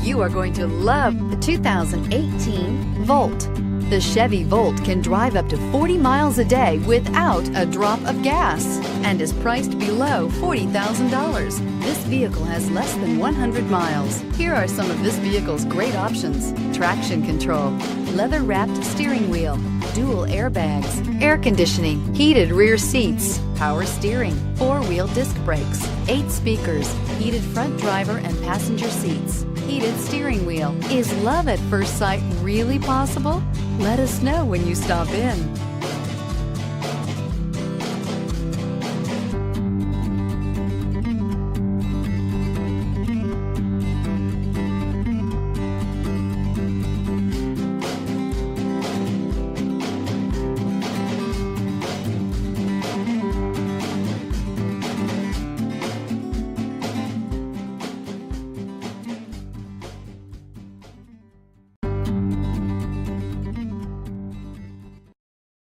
You are going to love the 2018 Volt. The Chevy Volt can drive up to 40 miles a day without a drop of gas and is priced below $40,000. This vehicle has less than 100 miles. Here are some of this vehicle's great options: traction control, leather-wrapped steering wheel, dual airbags, air conditioning, heated rear seats, power steering, four-wheel disc brakes, 8 speakers, heated front driver and passenger seats, heated steering wheel. Is love at first sight really possible? Let us know when you stop in.